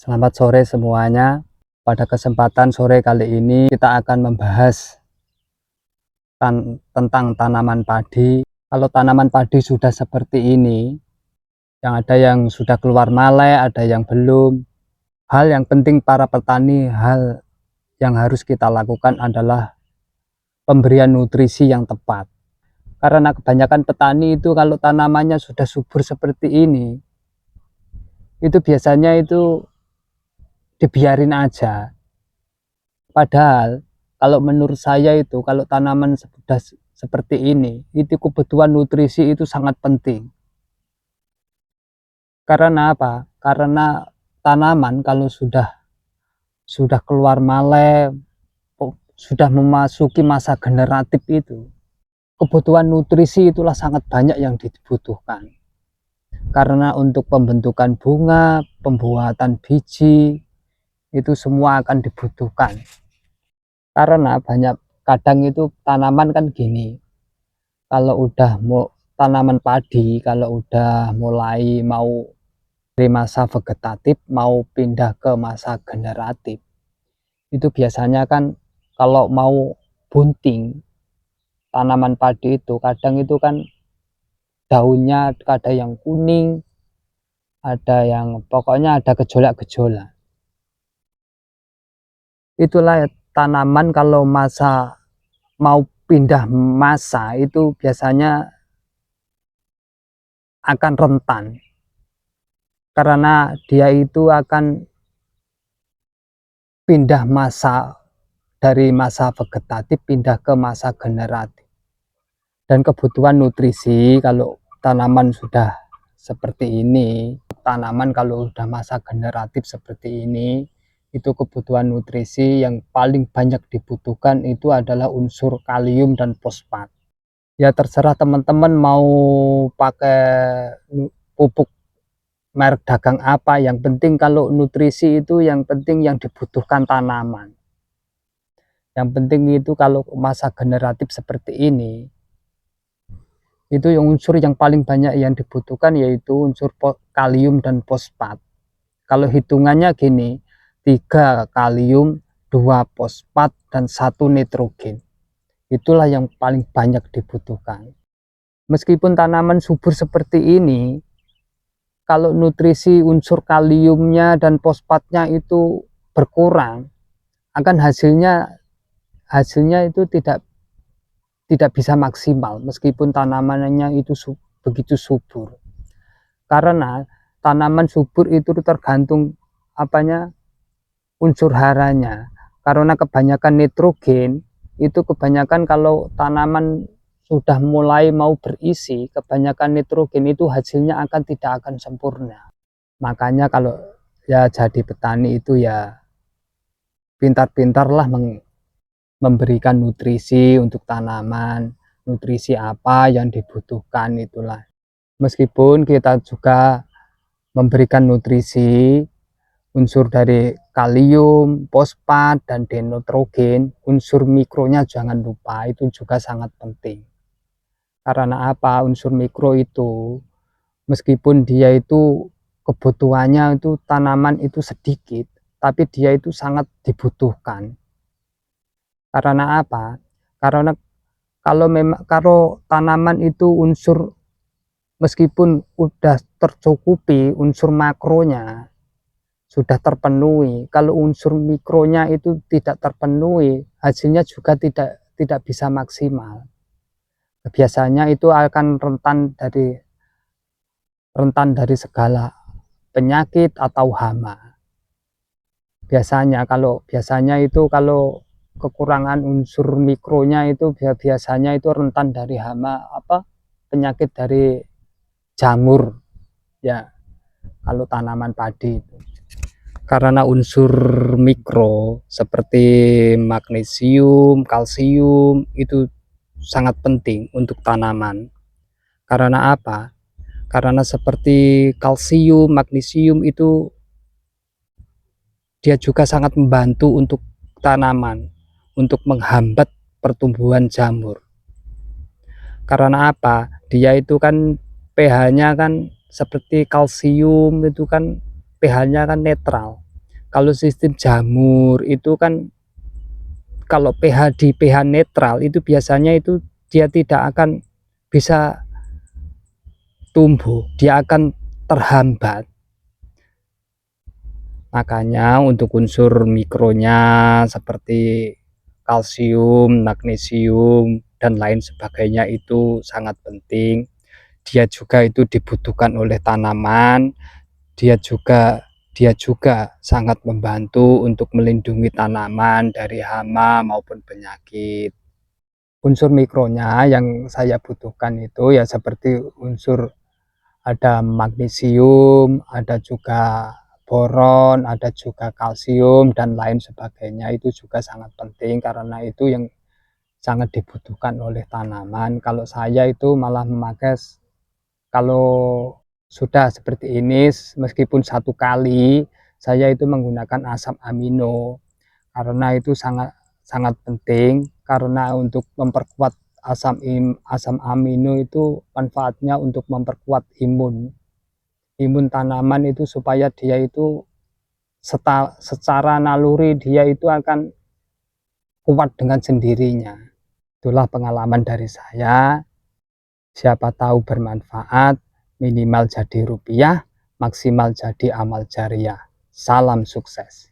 Selamat sore semuanya. Pada kesempatan sore kali ini kita akan membahas tentang tanaman padi. Kalau tanaman padi sudah seperti ini, yang ada yang sudah keluar malai, ada yang belum. Hal yang penting para petani, hal yang harus kita lakukan adalah pemberian nutrisi yang tepat. Karena kebanyakan petani itu kalau tanamannya sudah subur seperti ini, itu biasanya itu dibiarin aja. Padahal kalau menurut saya itu kalau tanaman sudah seperti ini, itu kebutuhan nutrisi itu sangat penting. Karena apa? Karena tanaman kalau sudah keluar malai, sudah memasuki masa generatif itu, kebutuhan nutrisi itulah sangat banyak yang dibutuhkan. Karena untuk pembentukan bunga, pembuatan biji, itu semua akan dibutuhkan. Karena banyak kadang itu tanaman kan gini, kalau udah mau tanaman padi, kalau udah mulai mau dari masa vegetatif mau pindah ke masa generatif, itu biasanya kan kalau mau bunting tanaman padi itu kadang itu kan daunnya ada yang kuning, ada yang pokoknya ada gejolak-gejolak. Itulah tanaman kalau masa mau pindah masa itu biasanya akan rentan karena dia itu akan pindah masa dari masa vegetatif pindah ke masa generatif. Dan kebutuhan nutrisi kalau tanaman sudah seperti ini, tanaman kalau sudah masa generatif seperti ini, itu kebutuhan nutrisi yang paling banyak dibutuhkan itu adalah unsur kalium dan fosfat. Ya terserah teman-teman mau pakai pupuk merek dagang apa, yang penting kalau nutrisi itu yang penting yang dibutuhkan tanaman. Yang penting itu kalau masa generatif seperti ini, itu yang unsur yang paling banyak yang dibutuhkan yaitu unsur kalium dan fosfat. Kalau hitungannya gini, 3 kalium, 2 fosfat, dan 1 nitrogen. Itulah yang paling banyak dibutuhkan. Meskipun tanaman subur seperti ini, kalau nutrisi unsur kaliumnya dan fosfatnya itu berkurang, akan hasilnya itu tidak bisa maksimal meskipun tanamannya itu begitu subur. Karena tanaman subur itu tergantung unsur haranya. Karena kebanyakan nitrogen itu kebanyakan kalau tanaman sudah mulai mau berisi, kebanyakan nitrogen itu hasilnya tidak akan sempurna. Makanya kalau ya jadi petani itu ya pintar-pintarlah memberikan nutrisi untuk tanaman, nutrisi apa yang dibutuhkan itulah. Meskipun kita juga memberikan nutrisi unsur dari kalium, fosfat, dan nitrogen, unsur mikronya jangan lupa, itu juga sangat penting. Karena apa? Unsur mikro itu meskipun dia itu kebutuhannya itu tanaman itu sedikit, tapi dia itu sangat dibutuhkan. Karena apa? Karena kalau tanaman itu unsur meskipun udah tercukupi unsur makronya sudah terpenuhi, kalau unsur mikronya itu tidak terpenuhi, hasilnya juga tidak bisa maksimal. Biasanya itu akan rentan dari segala penyakit atau hama. Biasanya itu kalau kekurangan unsur mikronya itu biasanya itu rentan dari hama penyakit dari jamur ya kalau tanaman padi itu. Karena unsur mikro seperti magnesium, kalsium itu sangat penting untuk tanaman. Karena apa? Karena seperti kalsium, magnesium itu dia juga sangat membantu untuk tanaman untuk menghambat pertumbuhan jamur. Karena apa? Dia itu kan pH-nya kan seperti kalsium itu kan pH-nya kan netral. Kalau sistem jamur itu kan kalau pH di pH netral itu biasanya itu dia tidak akan bisa tumbuh, dia akan terhambat. Makanya untuk unsur mikronya seperti kalsium, magnesium, dan lain sebagainya itu sangat penting. Dia juga itu dibutuhkan oleh tanaman, dia juga sangat membantu untuk melindungi tanaman dari hama maupun penyakit. Unsur mikronya yang saya butuhkan itu ya seperti unsur ada magnesium, ada juga boron, ada juga kalsium dan lain sebagainya. Itu juga sangat penting karena itu yang sangat dibutuhkan oleh tanaman. Kalau saya itu malah memakai, kalau sudah seperti ini meskipun satu kali saya itu menggunakan asam amino karena itu sangat sangat penting karena untuk memperkuat asam amino itu manfaatnya untuk memperkuat imun tanaman itu supaya dia itu secara naluri dia itu akan kuat dengan sendirinya. Itulah pengalaman dari saya. Siapa tahu bermanfaat, minimal jadi rupiah, maksimal jadi amal jariah. Salam sukses.